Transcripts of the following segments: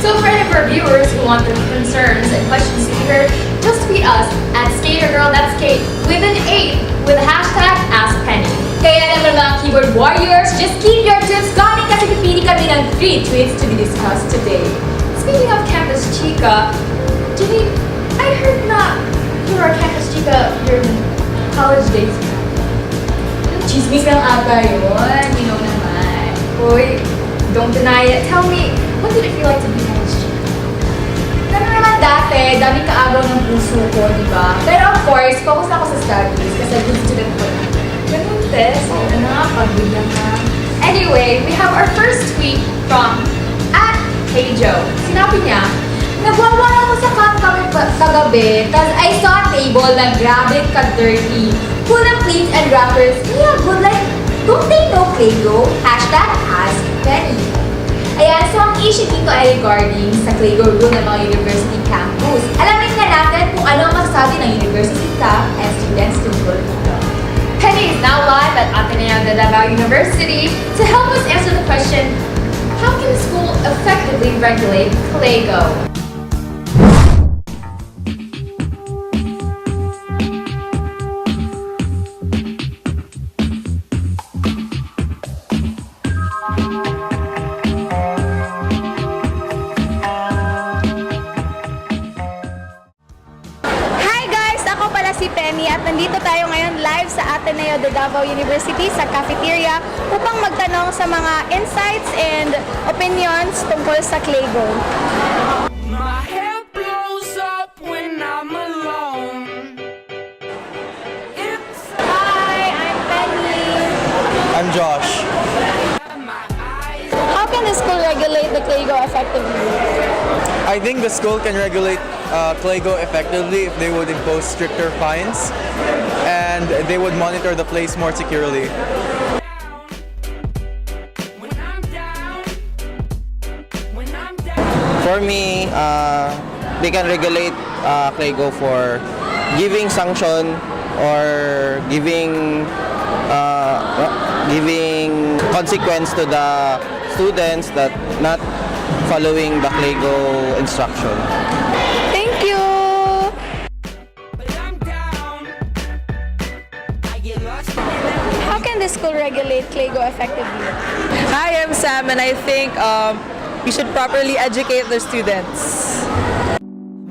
So for any of our viewers who want their concerns and questions to be heard, just tweet us at SkaterGirl, that's Kate, with an 8, with hashtag AskPenny. Kaya naman mga keyboard warriors, just keep your tweets coming kasi pipili kami ng 3 tweets to be discussed today. Speaking of Campus Chica, Jenny, I heard na you were a Campus Chica during college days. Chismis lang ata yun, you know naman. Boy, don't deny it. Tell me, what did it feel like to be Campus Chica? Ganun naman dati, daming kaagaw ng puso ko, di ba? Pero of course, focus na ako sa studies kasi good student ko na. Ganun, test. Ano na, pag-good lang na. Anyway, we have our first tweet from @HeyJoe. Sinabi niya, nagwawa ako sa camp kagabi, cause I saw a table na grabe ka-dirty, full of plates and wrappers. Yeah, good, like, don't they know Claygo? Hashtag AskPenny. Ayan, so ang issue dito ay regarding sa Claygo rule ng mga university campus. Alamin nga natin kung ano ang masasabi ng university staff and students tungkol dito. Penny is now live at Ateneo de Davao University to help us answer the question, how can the school effectively regulate Claygo? Si Penny at nandito tayo ngayon live sa Ateneo de Davao University sa cafeteria upang magtanong sa mga insights and opinions tungkol sa Claygo. My hair blows up when I'm alone. Hi, I'm Penny. I'm Josh. How can the school regulate the Claygo effectively? I think the school can regulate Claygo effectively if they would impose stricter fines and they would monitor the place more securely. For me, they can regulate Claygo for giving sanction or giving consequence to the students that not following the Claygo instruction. Thank you! How can the school regulate Claygo effectively? Hi, I'm Sam, and I think we should properly educate the students.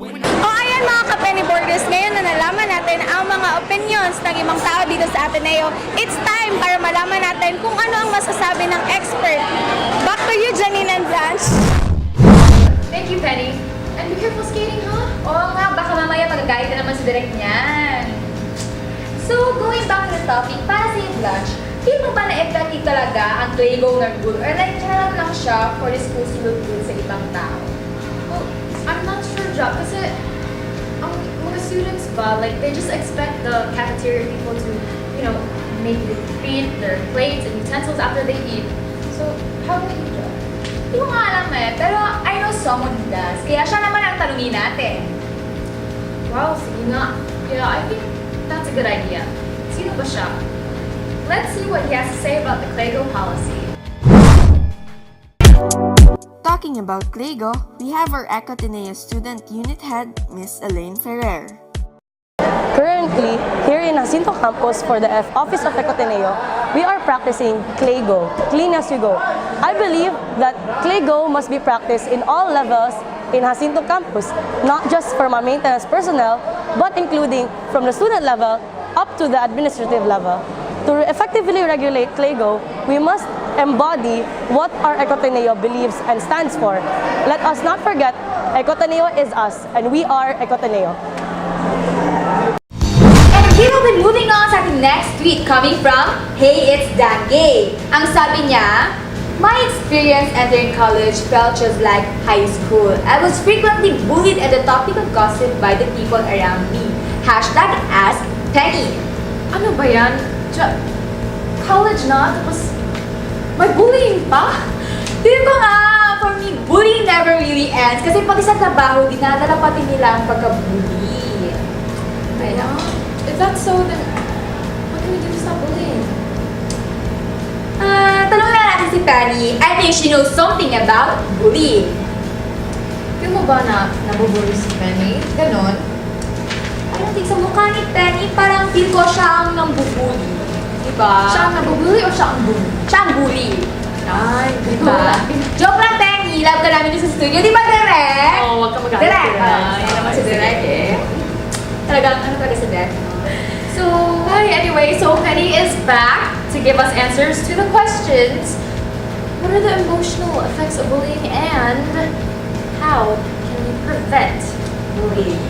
O ayan mga ka-Penny Boarders, ngayon na nalaman natin ang mga opinions ng ibang tao dito sa Ateneo. It's time para malaman natin kung ano ang masasabi ng expert. Back to you, Janine and Blanche. Thank you, Penny. And be careful skating, huh? Oo nga, baka mamaya magagalit na naman sa direct niyan. So, going back to the topic, para sa yung Blanche, feel mo ba na-effective talaga ang Claygo na rule or like charot lang siya for the schools to look good sa ibang tao? Well, I'm not sure, Jack, kasi ang mga students ba, like, they just expect the cafeteria people to, you know, maybe clean their plates and utensils after they eat. So, how about you, Jack? Hindi ko nga alam pero I know someone who does. Kaya siya naman ang tanungin natin. Wow, sige nga. Yeah, I think that's a good idea. Sino ba siya? Let's see what he has to say about the Claygo policy. Talking about Claygo, we have our Ecoteneo student unit head, Miss Elaine Ferrer. Currently, here in Jacinto campus for the Office of Ecoteneo, we are practicing Claygo, clean as you go. I believe that Claygo must be practiced in all levels in Jacinto campus, not just from our maintenance personnel, but including from the student level up to the administrative level. To effectively regulate Claygo, we must embody what our Ecoteneo believes and stands for. Let us not forget, Ecoteneo is us, and we are Ecoteneo. We will be moving on sa ating next tweet coming from Hey, It's Dan Gay. Ang sabi niya, my experience entering college felt just like high school. I was frequently bullied and the topic of gossip by the people around me. Hashtag AskPenny. Ano ba yan? College na? Tapos may bullying pa? Di ba nga, for me, bullying never really ends. Kasi pati sa trabaho, dinadala pati nila ang pagka-bully. I know. If that's so, then what can we do to stop bullying? Tanong na natin si Penny. I think she knows something about bullying. Feel mo ba na nabubuli si Penny? Ganon? I don't think sa mukha ni Penny, parang feel ko siya ang nambubuli. Diba? Siya ang nabubuli o siya ang bully? Siya ang bully. Ay, diba? Joke lang, Penny. Love ka namin sa studio. Di ba, Direk? Oo, wag ka magalit. Direk. Yan naman si Direk eh. Talagang, ano talaga si Direk? So, anyway, so Penny is back to give us answers to the questions. What are the emotional effects of bullying and how can we prevent bullying?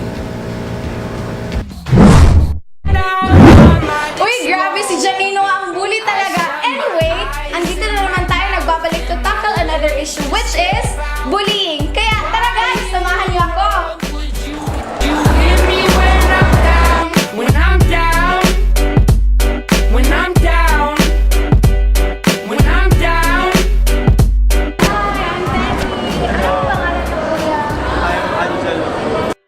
Uy, grabe si Janino ang bully talaga. Anyway, andito na naman tayo nagbabalik to tackle another issue which is bullying. Kaya tara guys, samahan niyo ako. You hear me when I'm down, when I'm down, when I'm down, when I'm down.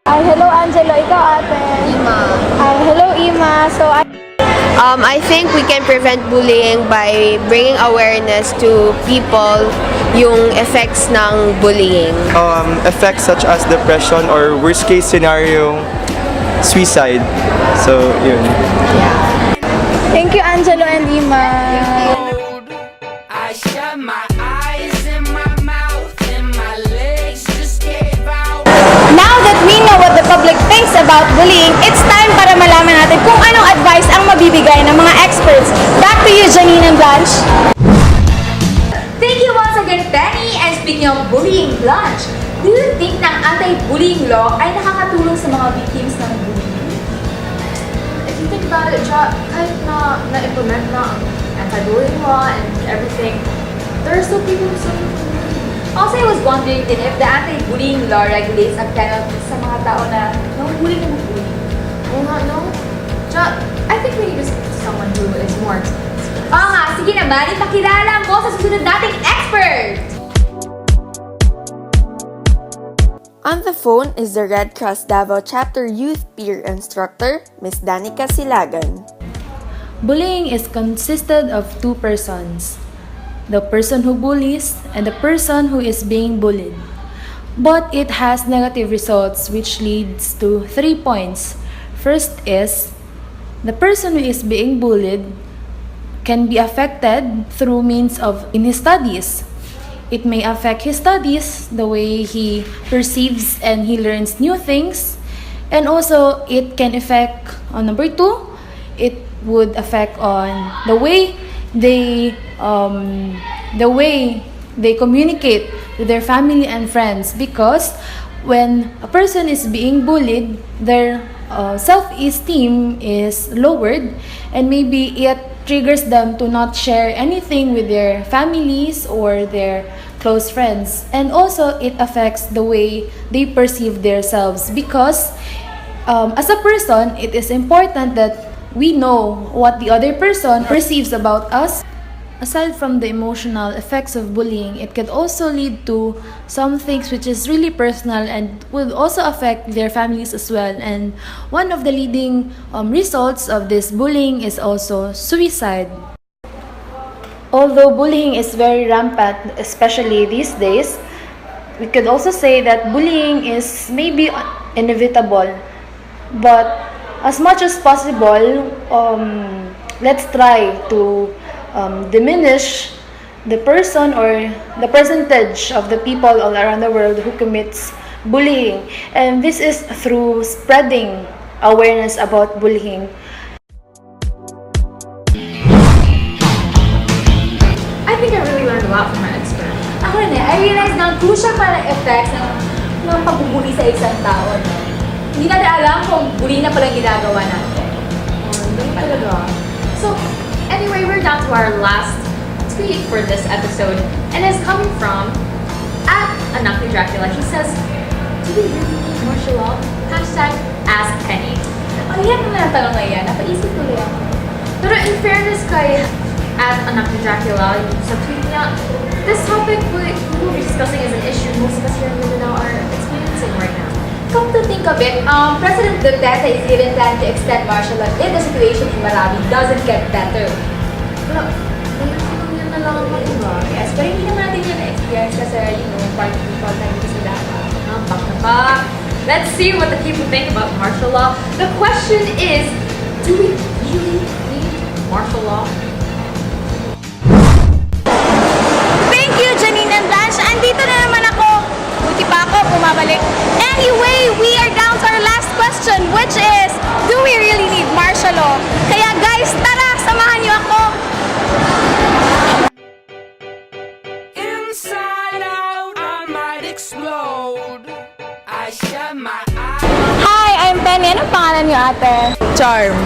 Ay, hello Angelo. Ikaw ate. Ima. Ay, hello Ima. I think we can prevent bullying by bringing awareness to people yung effects ng bullying. Effects such as depression or worst case scenario, suicide. So, yun. Thank you Angelo and Ima. I shut my eyes and my mouth and my legs just gave out. Now that we know what the public thinks about bullying, it's time para malaman natin kung anong advice ang mabibigay ng mga experts. Back to you, Janine and Blanche. Thank you once again, Penny. And speaking of bullying, Blanche, do you think na ang anti-bullying law ay nakakatulong sa mga victims ng bullying? If you think about it, kahit na-implement na ang anti-bullying law and everything, there are still people who suffer from bullying. Also, I was wondering din if the anti-bullying law regulates ang penalties sa mga tao na nang-bully ng bullying. Oo nga, no? I think we need to speak to someone who is more experienced. Oo nga, sige naman, ipakilala mo sa susunod nating expert! On the phone is the Red Cross Davao Chapter Youth Peer Instructor, Ms. Danica Silagan. Bullying is consisted of two persons, the person who bullies and the person who is being bullied. But it has negative results which leads to 3 points. First is, the person who is being bullied can be affected through means of in his studies. It may affect his studies, the way he perceives and he learns new things. And also, it can affect, on number 2, it would affect on the way they communicate with their family and friends, because when a person is being bullied, their self-esteem is lowered, and maybe it triggers them to not share anything with their families or their close friends. And also it affects the way they perceive themselves, because as a person, it is important that we know what the other person perceives about us. Aside from the emotional effects of bullying, it could also lead to some things which is really personal and will also affect their families as well. And one of the leading results of this bullying is also suicide. Although bullying is very rampant, especially these days, we could also say that bullying is maybe inevitable. But as much as possible, let's try to diminish the person or the percentage of the people all around the world who commits bullying. And this is through spreading awareness about bullying. I think I really learned a lot from my expert. Ako rin I realized na crucial pala effects ng pagbubuli sa isang tao. No? Hindi natin alam kung bully na palang ginagawa natin. Ganun talaga. So, anyway, we're down to our last tweet for this episode, and it's coming from @AnakniDracula. He says, "Do we really need martial law? #AskPenny." Ang yan naman ang tanong na yan. Napaisip ko lang. Pero in fairness kay @AnakniDracula, sa tweet niya, this topic we will be discussing as an issue most of us here in Mindanao are experiencing right now. Come to think of it, President Duterte is even planning to extend martial law if the situation in Marawi doesn't get better. Pero, yun na lang ang iba. Yes, pero hindi naman natin yun na-experience kasi, part of people tayo dito sa Davao. let's see what the people think about martial law. The question is, do we really need martial law? Thank you, Janine and Blanche. Andito na naman ako. Buti pa ako, bumabalik. Anyway, we are down to our last question, which is, do we really need martial law? Kaya guys, tara, samahan niyo ako. Inside out, I might explode. I shut my eyes. Hi, I'm Penny. Anong pangalan niyo, ate? Charm.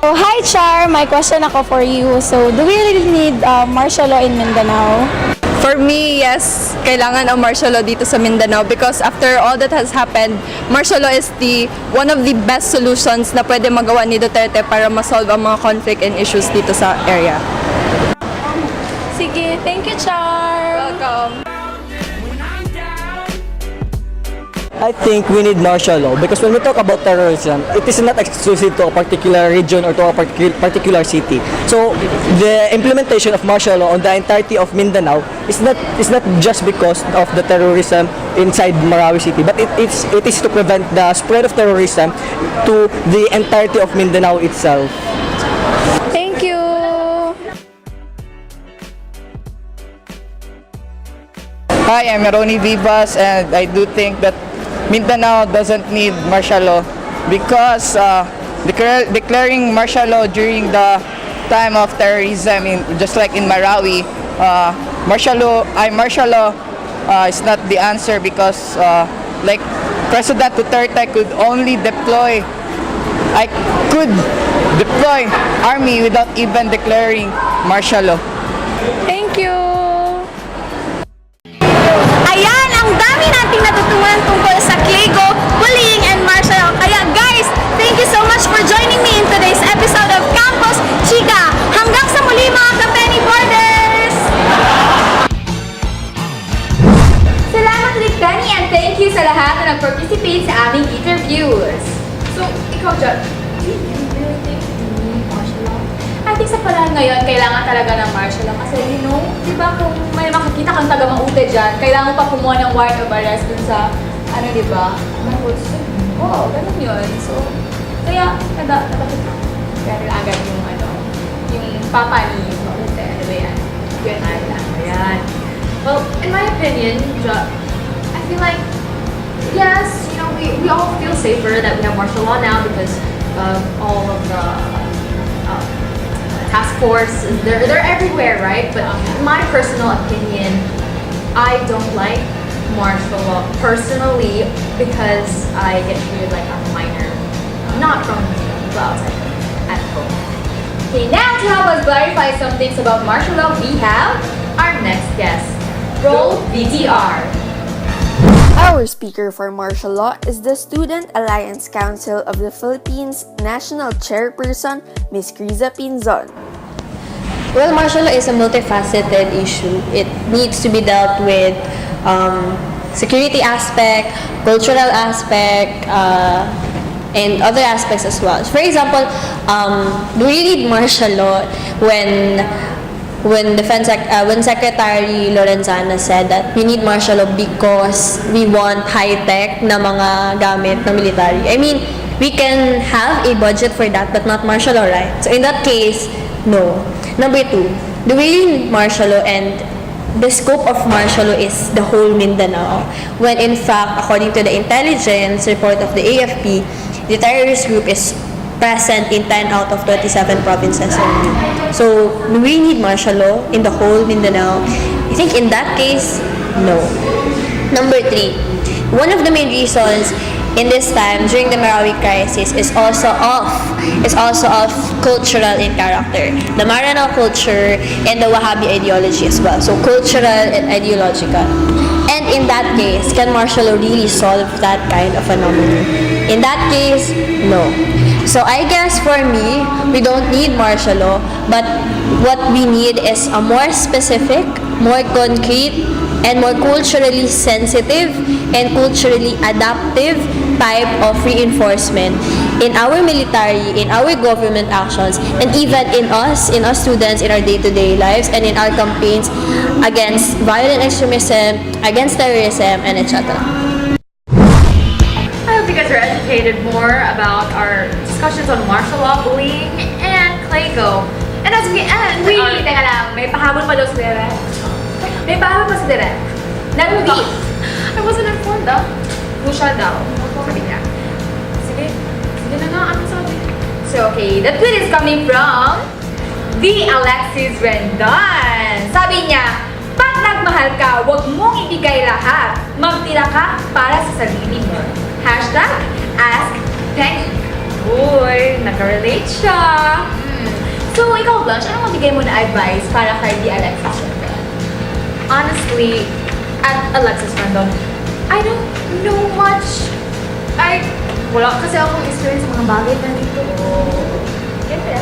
Oh, hi, Char. My question ako for you. So, do we really need martial law in Mindanao? For me, yes, kailangan ang martial law dito sa Mindanao because after all that has happened, martial law is one of the best solutions na pwede magawa ni Duterte para ma-solve ang mga conflict and issues dito sa area. Sige, thank you, Char. Welcome. I think we need martial law because when we talk about terrorism, it is not exclusive to a particular region or to a particular city. So the implementation of martial law on the entirety of Mindanao is not just because of the terrorism inside Marawi City, but it is to prevent the spread of terrorism to the entirety of Mindanao itself. Thank you. Hi, I'm Ronnie Vivas, and I do think that Mindanao doesn't need martial law because declaring martial law during the time of terrorism, just like in Marawi, martial law is not the answer because like President Duterte could deploy army without even declaring martial law. Thank you. Ayan, ang dami nating natutunan tungkol sa Clego, bullying, and martial law. Kaya guys, thank you so much for joining me in today's episode of Campus Chika. Hanggang sa muli mga ka-Penny Boarders! Salamat ulit, Penny, and thank you sa lahat na nag-participate sa aming interviews. So, ikaw, John, do you really think we need martial law? I think sa panahon ngayon, kailangan talaga ng martial law kasi, di ba, kung may makikita kang taga-maute dyan, kailangan mo pa kumuha ng warrant of arrest dun sa, di ba? Oo, ganun yun. So, kaya, kaya agad yung papa ni maute, ano ba yan? Yun, ayan. Well, in my opinion, I feel like, yes, we all feel safer that we have martial law now because of all of the task force. They're everywhere, right? But in my personal opinion, I don't like martial law personally because I get treated like I'm a minor, not from people outside, at home. Okay, now to help us clarify some things about martial law, we have our next guest. Roll VTR. Our speaker for martial law is the Student Alliance Council of the Philippines National Chairperson, Ms. Criza Pinzon. Well, martial law is a multifaceted issue. It needs to be dealt with security aspect, cultural aspect, and other aspects as well. For example, do we need martial law when Secretary Lorenzana said that we need martial law because we want high-tech na mga gamit na military? I mean, we can have a budget for that but not martial law, right? So in that case, no. Number two, do we need martial law and the scope of martial law is the whole Mindanao, when in fact, according to the intelligence report of the AFP, the terrorist group is present in 10 out of 27 provinces only. So, do we need martial law in the whole Mindanao? I think in that case, no. Number three, one of the main reasons in this time during the Marawi crisis is also of cultural in character. The Maranao culture and the Wahhabi ideology as well. So cultural and ideological. And in that case, can martial law really solve that kind of phenomenon? In that case, no. So I guess for me, we don't need martial law, but what we need is a more specific, more concrete, and more culturally sensitive and culturally adaptive type of reinforcement in our military, in our government actions, and even in us students, in our day-to-day lives, and in our campaigns against violent extremism, against terrorism, and etc. elaborated more about our discussions on martial law, bullying, and Claygo. And as we end, Wait, teka lang. May pahabol pa daw si Derek. May pahabol pa si Derek. Nag-tweet. I wasn't informed though. Crucial daw. Sabi niya. Sige na nga, ano sabi? So, okay. The tweet is coming from the Alexis Rendon. Sabi niya, pag nagmahal ka, huwag mong ibigay lahat. Magtira ka para sa sarili mo. Hashtag Ask Penny. Uy, nakarelate siya. So, ikaw, Blanche, anong mabigay mo na advice para kay the Alexis Rendon? Honestly, at Alexis Rendon, I don't know much. Wala kasi akong experience sa mga bagay na dito. Siyempre.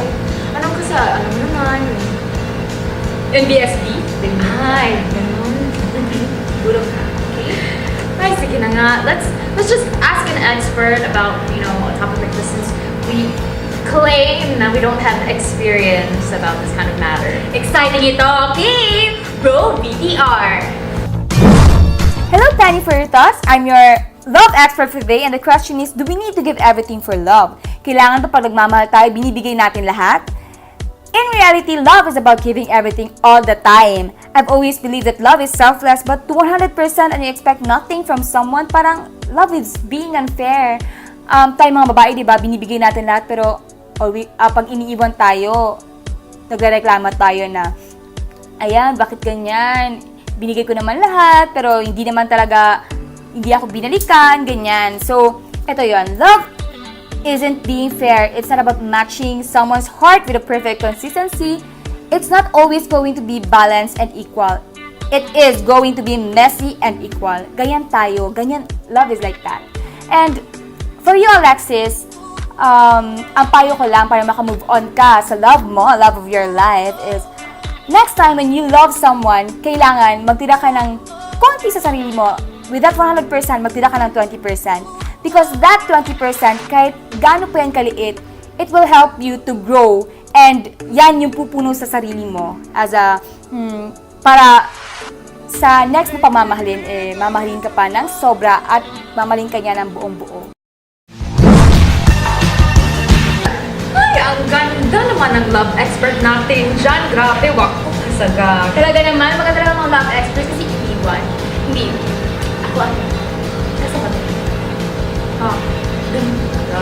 Anong kasi, alam mo naman. NBSD? Ay, ganun. Bulong ka. Okay? Ay, sige na nga. Let's just ask an expert about, a topic like this since we claim that we don't have experience about this kind of matter. Exciting ito, okay? Bro, BTR! Hello, Penny, for your thoughts. I'm your love expert for today, and the question is, do we need to give everything for love? Kailangan ba pag nagmamahal tayo, binibigay natin lahat? In reality, love is about giving everything all the time. I've always believed that love is selfless, but to 100% and you expect nothing from someone, parang love is being unfair. Tayo mga babae, di ba, binibigay natin lahat, pero pag iniiwan tayo, nagrereklamo tayo na, ayan, bakit ganyan? Binigay ko naman lahat, pero hindi ako binalikan, ganyan. So, eto yon. Love isn't being fair. It's not about matching someone's heart with a perfect consistency. It's not always going to be balanced and equal. It is going to be messy and equal. Ganyan tayo. Ganyan, love is like that. And for you, Alexis, ang payo ko lang para makamove on ka sa love mo, love of your life is, next time when you love someone, kailangan magtira ka ng konti sa sarili mo. With that 100%, magtira ka ng 20%. Because that 20%, kahit gaano pa yan kaliit, it will help you to grow. And yan yung pupuno sa sarili mo. Para sa next mo pamamahalin, mamahalin ka pa ng sobra at mamahalin ka niya ng buong buo. Ay, ang ganda naman ng love expert natin dyan. Grabe, wag ko kasaga. Talaga naman, maganda lang mga love expert kasi iiwan. Hindi. Ako nasa ba? Ganun talaga.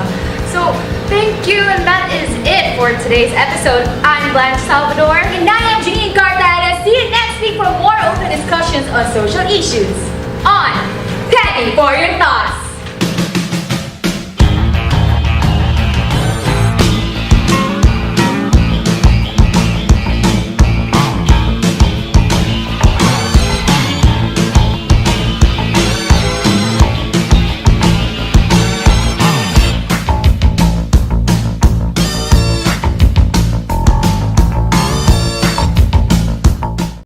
So, thank you, and that is it for today's episode. I'm Blanche Salvador. And I am Jeanine Cartagena. See you next week for more open discussions on social issues. On Penny for your thoughts.